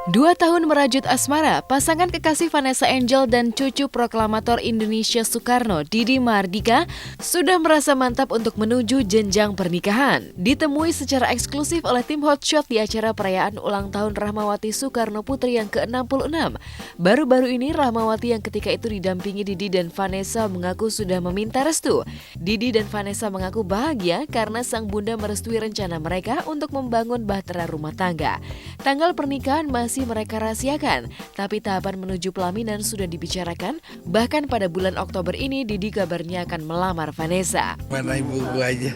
2 tahun merajut asmara, pasangan kekasih Vanessa Angel dan cucu proklamator Indonesia Soekarno, Didi Mahardika, sudah merasa mantap untuk menuju jenjang pernikahan. Ditemui secara eksklusif oleh tim Hotshot di acara perayaan ulang tahun Rahmawati Soekarno Putri yang ke-66. Baru-baru ini Rahmawati yang ketika itu didampingi Didi dan Vanessa mengaku sudah meminta restu. Didi dan Vanessa mengaku bahagia karena sang bunda merestui rencana mereka untuk membangun bahtera rumah tangga. Tanggal pernikahan masih mereka rahasiakan, tapi tahapan menuju pelaminan sudah dibicarakan. Bahkan pada bulan Oktober ini Didi kabarnya akan melamar Vanessa. Gimana ibu gua aja?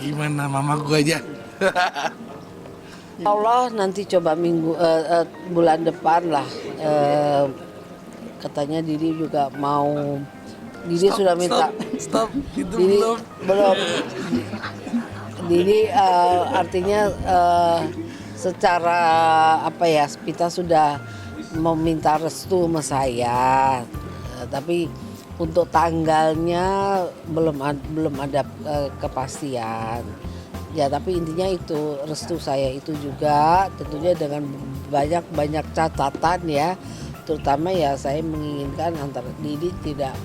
Gimana mama gua aja? Allah nanti coba bulan depan lah. Katanya Didi juga mau. Didi sudah minta. Stop. Itu Didi, belum. Didi artinya secara kita sudah meminta restu sama saya, tapi untuk tanggalnya belum ada kepastian. Ya tapi intinya itu restu saya itu juga tentunya dengan banyak catatan ya, terutama ya saya menginginkan antara Didi tidak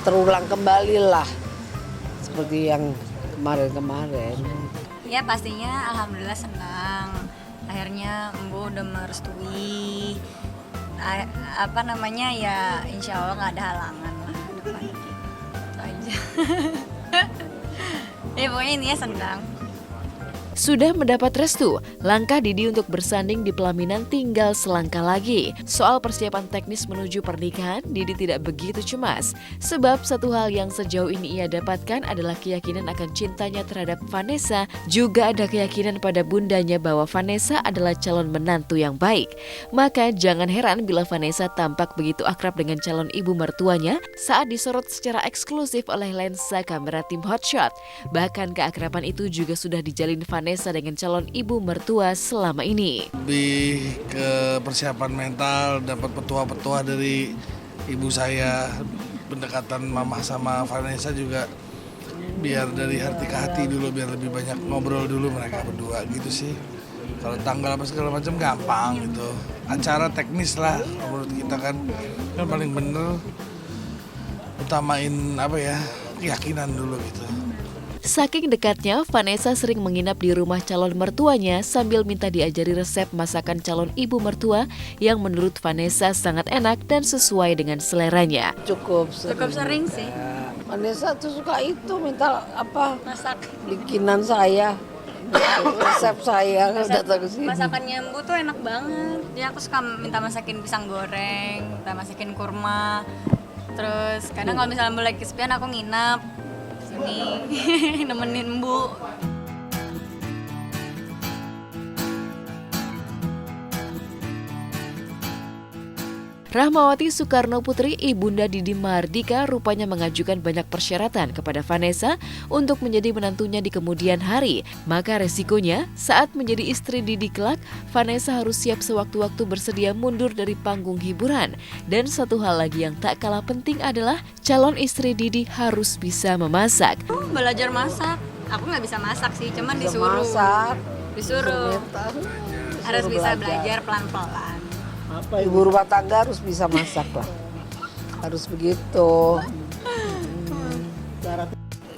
terulang kembali lah seperti yang kemarin. Ya pastinya alhamdulillah senang. Akhirnya Embu udah merestui. Ya insya Allah nggak ada halangan lah depan. Itu aja. Ya pokoknya intinya senang. Sudah mendapat restu, langkah Didi untuk bersanding di pelaminan tinggal selangkah lagi. Soal persiapan teknis menuju pernikahan, Didi tidak begitu cemas. Sebab satu hal yang sejauh ini ia dapatkan adalah keyakinan akan cintanya terhadap Vanessa. Juga ada keyakinan pada bundanya bahwa Vanessa adalah calon menantu yang baik. Maka jangan heran bila Vanessa tampak begitu akrab dengan calon ibu mertuanya saat disorot secara eksklusif oleh lensa kamera tim Hotshot. Bahkan keakraban itu juga sudah dijalin Vanessa dengan calon ibu mertua selama ini. Lebih ke persiapan mental, dapat petua-petua dari ibu saya, pendekatan mama sama Vanessa juga biar dari hati ke hati dulu, biar lebih banyak ngobrol dulu mereka berdua gitu sih. Kalau tanggal apa segala macam gampang gitu. Acara teknis lah menurut kita kan paling bener utamain keyakinan dulu gitu. Saking dekatnya, Vanessa sering menginap di rumah calon mertuanya sambil minta diajari resep masakan calon ibu mertua yang menurut Vanessa sangat enak dan sesuai dengan seleranya. Cukup sering sih. Vanessa tuh suka itu minta Masak. bikinan saya, resep saya datang ke sini. Masakannya Embu tuh enak banget. Dia aku suka minta masakin pisang goreng, minta masakin kurma. Terus kadang kalau misalnya Embu lagi kesepian aku nginap sini nemenin Embu. Rahmawati Soekarno Putri, ibunda Didi Mahardika, rupanya mengajukan banyak persyaratan kepada Vanessa untuk menjadi menantunya di kemudian hari. Maka resikonya, saat menjadi istri Didi kelak, Vanessa harus siap sewaktu-waktu bersedia mundur dari panggung hiburan. Dan satu hal lagi yang tak kalah penting adalah calon istri Didi harus bisa memasak. Belajar masak. Aku nggak bisa masak sih, cuman disuruh. Disuruh. Harus bisa belajar pelan-pelan. Ibu rumah tangga harus bisa masak lah, harus begitu.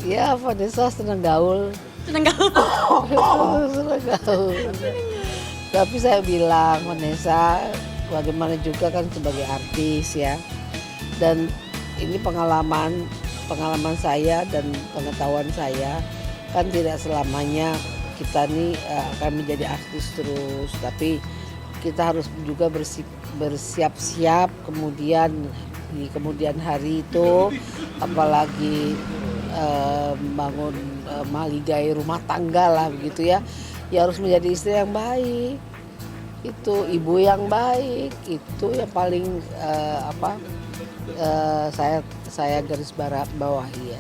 Ya Vanessa senang gaul. Senang gaul. Tapi saya bilang Vanessa, bagaimana juga kan sebagai artis ya, dan ini pengalaman saya dan pengetahuan saya kan tidak selamanya kita nih akan menjadi artis terus, tapi kita harus juga bersiap-siap kemudian di kemudian hari itu, apalagi bangun maligai rumah tangga lah begitu ya. Ya harus menjadi istri yang baik, itu ibu yang baik, itu yang paling saya garis bawahi ya.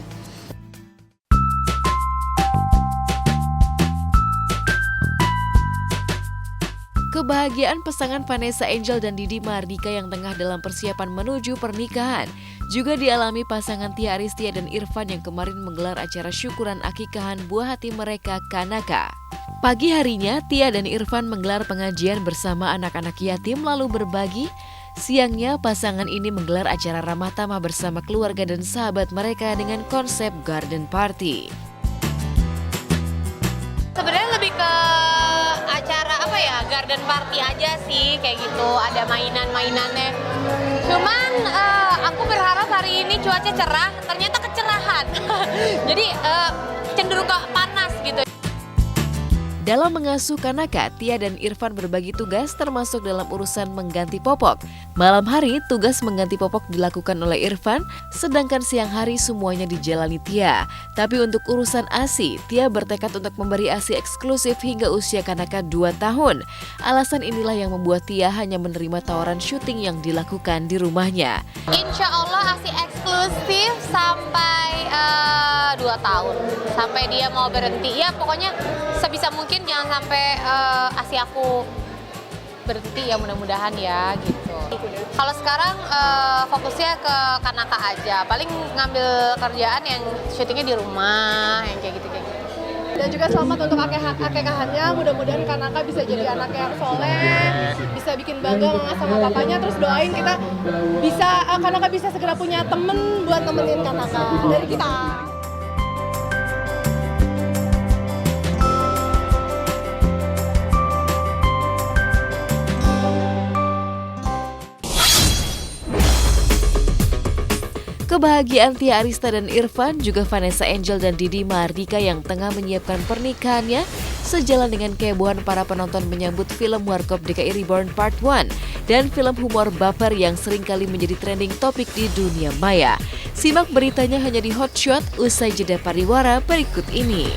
Kebahagiaan pasangan Vanessa Angel dan Didi Mahardika yang tengah dalam persiapan menuju pernikahan juga dialami pasangan Tia Aristia dan Irfan yang kemarin menggelar acara syukuran akikahan buah hati mereka, Kanaka. Pagi harinya, Tia dan Irfan menggelar pengajian bersama anak-anak yatim lalu berbagi. Siangnya, pasangan ini menggelar acara ramah tamah bersama keluarga dan sahabat mereka dengan konsep garden party. Sebenarnya lebih ke acara garden party aja sih, kayak gitu, ada mainan-mainannya. Cuman aku berharap hari ini cuaca cerah, ternyata kecerahan. Jadi cenderung ke panas gitu. Dalam mengasuh Kanaka, Tia dan Irfan berbagi tugas termasuk dalam urusan mengganti popok. Malam hari, tugas mengganti popok dilakukan oleh Irfan, sedangkan siang hari semuanya dijalani Tia. Tapi untuk urusan ASI, Tia bertekad untuk memberi ASI eksklusif hingga usia Kanaka 2 tahun. Alasan inilah yang membuat Tia hanya menerima tawaran syuting yang dilakukan di rumahnya. Insya Allah ASI eksklusif sampai 2 tahun, sampai dia mau berhenti. Ya pokoknya sebisa mungkin jangan sampai ASI aku berhenti, ya mudah-mudahan ya gitu. Kalau sekarang fokusnya ke Kanaka aja, paling ngambil kerjaan yang syutingnya di rumah, yang kayak gitu. Dan juga selamat untuk akekahannya, mudah-mudahan Kanaka bisa jadi anak yang soleh, bisa bikin bangga mama sama papanya, terus doain kita Kanaka bisa segera punya temen buat nemenin Kanaka dari kita. Kebahagiaan Tia Arista dan Irfan, juga Vanessa Angel dan Didi Mardika yang tengah menyiapkan pernikahannya sejalan dengan kehebohan para penonton menyambut film Warkop DKI Reborn Part 1 dan film humor baper yang seringkali menjadi trending topik di dunia maya. Simak beritanya hanya di Hotshot usai jeda pariwara berikut ini.